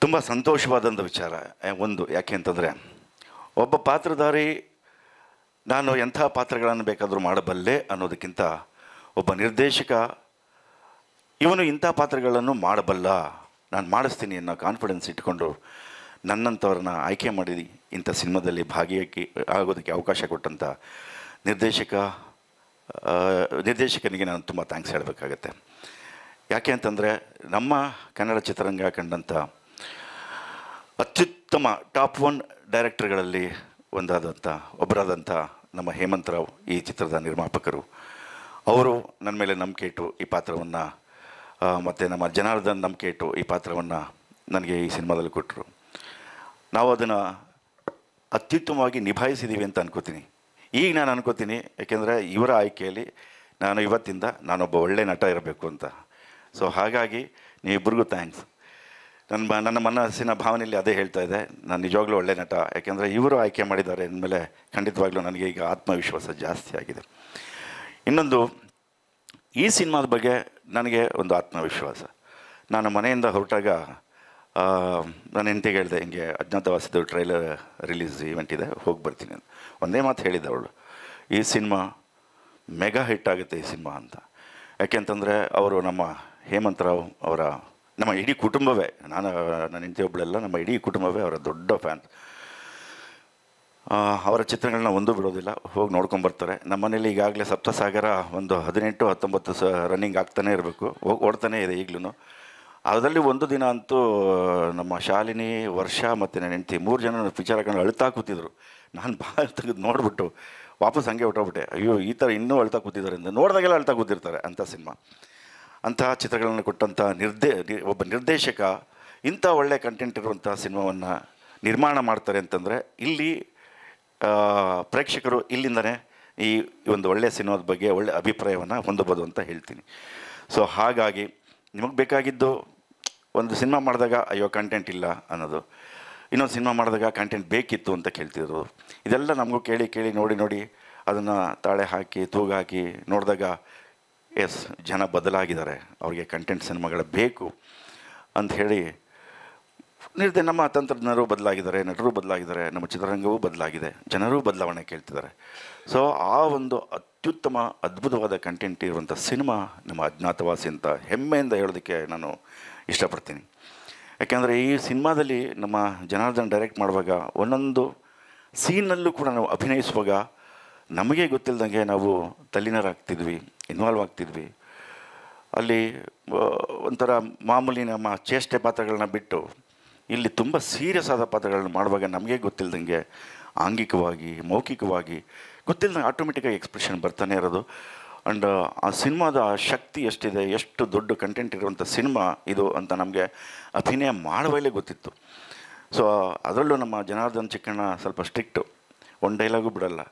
ತುಂಬ ಸಂತೋಷವಾದಂಥ ವಿಚಾರ. ಒಂದು ಯಾಕೆ ಅಂತಂದರೆ, ಒಬ್ಬ ಪಾತ್ರಧಾರಿ ನಾನು ಎಂಥ ಪಾತ್ರಗಳನ್ನು ಬೇಕಾದರೂ ಮಾಡಬಲ್ಲೆ ಅನ್ನೋದಕ್ಕಿಂತ ಒಬ್ಬ ನಿರ್ದೇಶಕ ಇವನು ಇಂಥ ಪಾತ್ರಗಳನ್ನು ಮಾಡಬಲ್ಲ, ನಾನು ಮಾಡಿಸ್ತೀನಿ ಅನ್ನೋ ಕಾನ್ಫಿಡೆನ್ಸ್ ಇಟ್ಕೊಂಡು ನನ್ನಂಥವ್ರನ್ನ ಆಯ್ಕೆ ಮಾಡಿ ಇಂಥ ಸಿನಿಮಾದಲ್ಲಿ ಆಗೋದಕ್ಕೆ ಅವಕಾಶ ಕೊಟ್ಟಂಥ ನಿರ್ದೇಶಕನಿಗೆ ನಾನು ತುಂಬ ಥ್ಯಾಂಕ್ಸ್ ಹೇಳಬೇಕಾಗತ್ತೆ. ಯಾಕೆ ಅಂತಂದರೆ, ನಮ್ಮ ಕನ್ನಡ ಚಿತ್ರರಂಗ ಕಂಡಂಥ ಅತ್ಯುತ್ತಮ ಟಾಪ್ 1 ಡೈರೆಕ್ಟರ್ಗಳಲ್ಲಿ ಒಬ್ಬರಾದಂಥ ನಮ್ಮ ಹೇಮಂತರಾವ್ ಈ ಚಿತ್ರದ ನಿರ್ಮಾಪಕರು. ಅವರು ನನ್ನ ಮೇಲೆ ನಂಬಿಕೆ ಇಟ್ಟು ಈ ಪಾತ್ರವನ್ನು, ಮತ್ತು ನಮ್ಮ ಜನಾರ್ದನ್ ನಂಬಿಕೆ ಇಟ್ಟು ಈ ಪಾತ್ರವನ್ನು ನನಗೆ ಈ ಸಿನಿಮಾದಲ್ಲಿ ಕೊಟ್ಟರು. ನಾವು ಅದನ್ನು ಅತ್ಯುತ್ತಮವಾಗಿ ನಿಭಾಯಿಸಿದ್ದೀವಿ ಅಂತ ಅನ್ಕೋತೀನಿ. ಈಗ ನಾನು ಅನ್ಕೋತೀನಿ, ಯಾಕೆಂದರೆ ಇವರ ಆಯ್ಕೆಯಲ್ಲಿ ಇವತ್ತಿಂದ ನಾನೊಬ್ಬ ಒಳ್ಳೆ ನಟ ಇರಬೇಕು ಅಂತ. ಸೊ ಹಾಗಾಗಿ ನೀವಿಬ್ಬರಿಗೂ ಥ್ಯಾಂಕ್ಸ್. ನನ್ನ ಮನಸ್ಸಿನ ಭಾವನೆಯಲ್ಲಿ ಅದೇ ಹೇಳ್ತಾ ಇದೆ, ನಾನು ನಿಜವಾಗ್ಲೂ ಒಳ್ಳೆ ನಟ. ಯಾಕೆಂದರೆ ಇವರು ಆಯ್ಕೆ ಮಾಡಿದ್ದಾರೆ ಅಂದಮೇಲೆ ಖಂಡಿತವಾಗ್ಲೂ ನನಗೆ ಈಗ ಆತ್ಮವಿಶ್ವಾಸ ಜಾಸ್ತಿ ಆಗಿದೆ. ಇನ್ನೊಂದು, ಈ ಸಿನಿಮಾದ ಬಗ್ಗೆ ನನಗೆ ಒಂದು ಆತ್ಮವಿಶ್ವಾಸ. ನಾನು ಮನೆಯಿಂದ ಹೊರಟಾಗ ನಾನು ಹೆಂಡತಿಗೆ ಹೇಳಿದೆ, ಹಿಂಗೆ ಅಜ್ಞಾತವಾಸಿದು ಟ್ರೈಲರ್ ರಿಲೀಸ್ ಈವೆಂಟ್ ಇದೆ, ಹೋಗಿ ಬರ್ತೀನಿ ಅಂತ. ಒಂದೇ ಮಾತು ಹೇಳಿದ್ದೆ ಅವಳು, ಈ ಸಿನಿಮಾ ಮೆಗಾ ಹಿಟ್ ಆಗುತ್ತೆ ಈ ಸಿನಿಮಾ ಅಂತ. ಯಾಕೆಂತಂದರೆ ಅವರು ನಮ್ಮ ಹೇಮಂತರಾವ್ ಅವರ ನಮ್ಮ ಇಡೀ ಕುಟುಂಬವೇ, ನನ್ನ ಹೆಂಡತಿ ಒಬ್ಬಳೆಲ್ಲ, ನಮ್ಮ ಇಡೀ ಕುಟುಂಬವೇ ಅವರ ದೊಡ್ಡ ಫ್ಯಾನ್. ಅವರ ಚಿತ್ರಗಳನ್ನ ಒಂದೂ ಬಿಡೋದಿಲ್ಲ, ಹೋಗಿ ನೋಡ್ಕೊಂಬರ್ತಾರೆ. ನಮ್ಮ ಮನೇಲಿ ಈಗಾಗಲೇ ಸಪ್ತಸಾಗರ ಒಂದು 18-19 ರನ್ನಿಂಗ್ ಆಗ್ತಾನೆ ಇರಬೇಕು, ಓಡ್ತಾನೇ ಇದೆ ಈಗಲೂ. ಅದರಲ್ಲಿ ಒಂದು ದಿನ ಅಂತೂ ನಮ್ಮ ಶಾಲಿನಿ, ವರ್ಷ ಮತ್ತು ನನ್ನ ಹೆಂಡತಿ 3 ಜನ ಪಿಕ್ಚರ್ ಹಾಕೊಂಡು ಅಳ್ತಾ ಕೂತಿದ್ರು. ನಾನು ಭಾಳ ತೆಗೆದು ನೋಡಿಬಿಟ್ಟು ವಾಪಸ್ ಹಂಗೆ ಹೊಟ್ಟೋಗ್ಬಿಟ್ಟೆ. ಅಯ್ಯೋ, ಈ ಥರ ಇನ್ನೂ ಅಳ್ತಾ ಕೂತಿದ್ದಾರೆ ಅಂತ. ನೋಡಿದಾಗೆಲ್ಲ ಅಳ್ತಾ ಕೂತಿರ್ತಾರೆ ಅಂಥ ಸಿನಿಮಾ. ಅಂತಹ ಚಿತ್ರಗಳನ್ನು ಕೊಟ್ಟಂಥ ಒಬ್ಬ ನಿರ್ದೇಶಕ ಇಂಥ ಒಳ್ಳೆಯ ಕಂಟೆಂಟ್ ಇರುವಂಥ ಸಿನಿಮಾವನ್ನು ನಿರ್ಮಾಣ ಮಾಡ್ತಾರೆ ಅಂತಂದರೆ, ಇಲ್ಲಿ ಪ್ರೇಕ್ಷಕರು ಇಲ್ಲಿಂದನೇ ಈ ಒಂದು ಒಳ್ಳೆಯ ಸಿನಿಮಾದ ಬಗ್ಗೆ ಒಳ್ಳೆಯ ಅಭಿಪ್ರಾಯವನ್ನು ಹೊಂದಬೋದು ಅಂತ ಹೇಳ್ತೀನಿ. ಸೊ ಹಾಗಾಗಿ ನಿಮಗೆ ಬೇಕಾಗಿದ್ದು, ಒಂದು ಸಿನಿಮಾ ಮಾಡಿದಾಗ ಅಯ್ಯೋ ಕಂಟೆಂಟ್ ಇಲ್ಲ ಅನ್ನೋದು, ಇನ್ನೊಂದು ಸಿನಿಮಾ ಮಾಡಿದಾಗ ಕಂಟೆಂಟ್ ಬೇಕಿತ್ತು ಅಂತ ಕೇಳ್ತಿದ್ರು. ಇದೆಲ್ಲ ನಮಗೂ ಕೇಳಿ ನೋಡಿ ಅದನ್ನು ತಾಳೆ ಹಾಕಿ ತೂಗಾಕಿ ನೋಡಿದಾಗ ಎಸ್, ಜನ ಬದಲಾಗಿದ್ದಾರೆ, ಅವ್ರಿಗೆ ಕಂಟೆಂಟ್ ಸಿನಿಮಾಗಳು ಬೇಕು ಅಂತ ಹೇಳಿ ನಮ್ಮ ತಂತ್ರಜ್ಞರು ಬದಲಾಗಿದ್ದಾರೆ, ನಟರು ಬದಲಾಗಿದ್ದಾರೆ, ನಮ್ಮ ಚಿತ್ರರಂಗವೂ ಬದಲಾಗಿದೆ, ಜನರೂ ಬದಲಾವಣೆ ಕೇಳ್ತಿದ್ದಾರೆ. ಸೊ ಆ ಒಂದು ಅತ್ಯುತ್ತಮ ಅದ್ಭುತವಾದ ಕಂಟೆಂಟ್ ಇರುವಂಥ ಸಿನಿಮಾ ನಮ್ಮ ಅಜ್ಞಾತವಾಸಿ ಅಂತ ಹೆಮ್ಮೆಯಿಂದ ಹೇಳೋದಕ್ಕೆ ನಾನು ಇಷ್ಟಪಡ್ತೀನಿ. ಯಾಕೆಂದರೆ ಈ ಸಿನಿಮಾದಲ್ಲಿ ನಮ್ಮ ಜನಾರ್ದನ್ ಡೈರೆಕ್ಟ್ ಮಾಡುವಾಗ ಒಂದೊಂದು ಸೀನಲ್ಲೂ ಕೂಡ ನಾವು ಅಭಿನಯಿಸುವಾಗ ನಮಗೆ ಗೊತ್ತಿಲ್ಲದಂಗೆ ನಾವು ತಲ್ಲೀನರಾಗ್ತಿದ್ವಿ, ಇನ್ವಾಲ್ವ್ ಆಗ್ತಿದ್ವಿ. ಅಲ್ಲಿ ಒಂಥರ ಮಾಮೂಲಿ ನಮ್ಮ ಚೇಷ್ಟೆ ಪಾತ್ರಗಳನ್ನ ಬಿಟ್ಟು ಇಲ್ಲಿ ತುಂಬ ಸೀರಿಯಸ್ ಆದ ಪಾತ್ರಗಳನ್ನ ಮಾಡುವಾಗ ನಮಗೆ ಗೊತ್ತಿಲ್ಲದಂಗೆ ಆಂಗಿಕವಾಗಿ, ಮೌಖಿಕವಾಗಿ ಗೊತ್ತಿಲ್ಲದಂಗೆ ಆಟೋಮೆಟಿಕ್ಕಾಗಿ ಎಕ್ಸ್ಪ್ರೆಷನ್ ಬರ್ತಾನೆ ಇರೋದು. ಆ್ಯಂಡ್ ಆ ಸಿನಿಮಾದ ಶಕ್ತಿ ಎಷ್ಟಿದೆ, ಎಷ್ಟು ದೊಡ್ಡ ಕಂಟೆಂಟ್ ಇರುವಂಥ ಸಿನಿಮಾ ಇದು ಅಂತ ನಮಗೆ ಅಭಿನಯ ಮಾಡುವಾಗಲೇ ಗೊತ್ತಿತ್ತು. ಸೊ ಅದರಲ್ಲೂ ನಮ್ಮ ಜನಾರ್ದನ್ ಚಿಕ್ಕಣ್ಣ ಸ್ವಲ್ಪ ಸ್ಟ್ರಿಕ್ಟು, ಒಂದು ಡೈಲಾಗು ಬಿಡೋಲ್ಲ.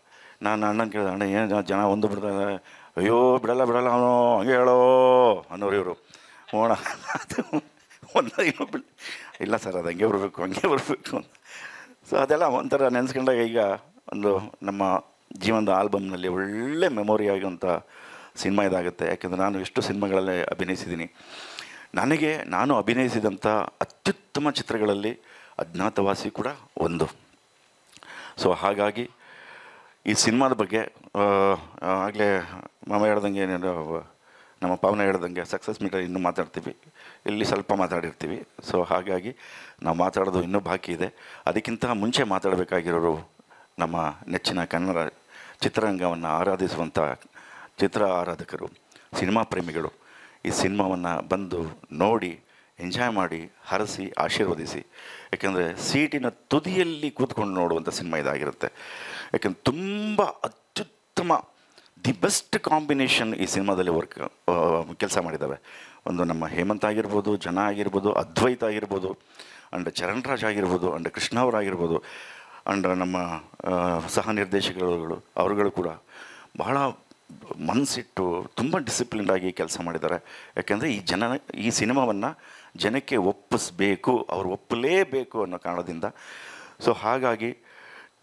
ನಾನು ಅಣ್ಣನ ಕೇಳಿದೆ, ಅಣ್ಣ ಏನು ಜನ ಒಂದು ಬಿಡ್ತಾರೆ, ಅಯ್ಯೋ ಬಿಡಲ್ಲ ಅವನು ಹಂಗೆ ಹೇಳೋ ಅನ್ನೋರು ಇವರು. ಹೋಣ ಅದು ಒಂದು ಇನ್ನೂ ಇಲ್ಲ ಸರ್, ಅದು ಹಂಗೆ ಬರಬೇಕು ಅಂತ. ಸೊ ಅದೆಲ್ಲ ಒಂಥರ ನೆನೆಸ್ಕೊಂಡಾಗ ಈಗ ಒಂದು ನಮ್ಮ ಜೀವನದ ಆಲ್ಬಮ್ನಲ್ಲಿ ಒಳ್ಳೆ ಮೆಮೊರಿ ಆಗುವಂಥ ಸಿನಿಮಾ ಇದಾಗುತ್ತೆ. ಯಾಕೆಂದರೆ ನಾನು ಎಷ್ಟು ಸಿನಿಮಾಗಳಲ್ಲಿ ಅಭಿನಯಿಸಿದ್ದೀನಿ. ನಾನು ಅಭಿನಯಿಸಿದಂಥ ಅತ್ಯುತ್ತಮ ಚಿತ್ರಗಳಲ್ಲಿ ಅಜ್ಞಾತವಾಸಿ ಕೂಡ ಒಂದು. ಸೊ ಹಾಗಾಗಿ ಈ ಸಿನಿಮಾದ ಬಗ್ಗೆ ಆಗಲೇ ಮಾಮ ಹೇಳ್ದಂಗೆ, ನಮ್ಮ ಪಾವನ ಹೇಳ್ದಂಗೆ ಸಕ್ಸಸ್ ಮೀಟರ್ ಇನ್ನೂ ಮಾತಾಡ್ತೀವಿ, ಇಲ್ಲಿ ಸ್ವಲ್ಪ ಮಾತಾಡಿರ್ತೀವಿ. ಸೊ ಹಾಗಾಗಿ ನಾವು ಮಾತಾಡೋದು ಇನ್ನೂ ಬಾಕಿ ಇದೆ. ಅದಕ್ಕಿಂತ ಮುಂಚೆ ಮಾತಾಡಬೇಕಾಗಿರೋರು ನಮ್ಮ ನೆಚ್ಚಿನ ಕನ್ನಡ ಚಿತ್ರರಂಗವನ್ನು ಆರಾಧಿಸುವಂಥ ಚಿತ್ರ ಆರಾಧಕರು, ಸಿನಿಮಾ ಪ್ರೇಮಿಗಳು. ಈ ಸಿನಿಮಾವನ್ನು ಬಂದು ನೋಡಿ, ಎಂಜಾಯ್ ಮಾಡಿ, ಹರಸಿ, ಆಶೀರ್ವದಿಸಿ. ಯಾಕೆಂದರೆ ಸೀಟಿನ ತುದಿಯಲ್ಲಿ ಕೂತ್ಕೊಂಡು ನೋಡುವಂಥ ಸಿನಿಮಾ ಇದಾಗಿರುತ್ತೆ. ಯಾಕೆಂದ್ರೆ ತುಂಬ ಅತ್ಯುತ್ತಮ ದಿ ಬೆಸ್ಟ್ ಕಾಂಬಿನೇಷನ್ ಈ ಸಿನಿಮಾದಲ್ಲಿ ಕೆಲಸ ಮಾಡಿದ್ದಾವೆ. ಒಂದು ನಮ್ಮ ಹೇಮಂತ್ ಆಗಿರ್ಬೋದು, ಜನ ಆಗಿರ್ಬೋದು, ಅದ್ವೈತ ಆಗಿರ್ಬೋದು, ಆ್ಯಂಡ್ ಚರಣ್ ರಾಜ್ ಆಗಿರ್ಬೋದು, ಆ್ಯಂಡ್ ಕೃಷ್ಣ ಅವರಾಗಿರ್ಬೋದು, ಆ್ಯಂಡ್ ನಮ್ಮ ಸಹ ನಿರ್ದೇಶಕರುಗಳು ಅವರುಗಳು ಕೂಡ ಬಹಳ ಮನಸ್ಸಿಟ್ಟು ತುಂಬ ಡಿಸಿಪ್ಲಿನ್ಡಾಗಿ ಕೆಲಸ ಮಾಡಿದ್ದಾರೆ. ಯಾಕೆಂದರೆ ಈ ಸಿನಿಮಾವನ್ನು ಜನಕ್ಕೆ ಒಪ್ಪಿಸ್ಬೇಕು, ಅವರು ಒಪ್ಪಲೇಬೇಕು ಅನ್ನೋ ಕಾರಣದಿಂದ. ಸೊ ಹಾಗಾಗಿ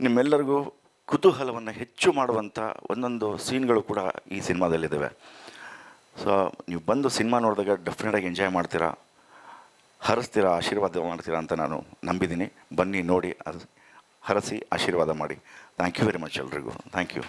ನಿಮ್ಮೆಲ್ಲರಿಗೂ ಕುತೂಹಲವನ್ನು ಹೆಚ್ಚು ಮಾಡುವಂಥ ಒಂದೊಂದು ಸೀನ್ಗಳು ಕೂಡ ಈ ಸಿನಿಮಾದಲ್ಲಿದ್ದಾವೆ. ಸೊ ನೀವು ಬಂದು ಸಿನಿಮಾ ನೋಡಿದಾಗ ಡೆಫಿನೆಟಾಗಿ ಎಂಜಾಯ್ ಮಾಡ್ತೀರಾ. ಹರಿಸ್ತೀರಾ, ಆಶೀರ್ವಾದ ಮಾಡ್ತೀರಾ ಅಂತ ನಾನು ನಂಬಿದ್ದೀನಿ. ಬನ್ನಿ ನೋಡಿ, ಹರಸಿ ಆಶೀರ್ವಾದ ಮಾಡಿ. ಥ್ಯಾಂಕ್ ಯು ವೆರಿ ಮಚ್ ಎಲ್ರಿಗೂ. Thank you.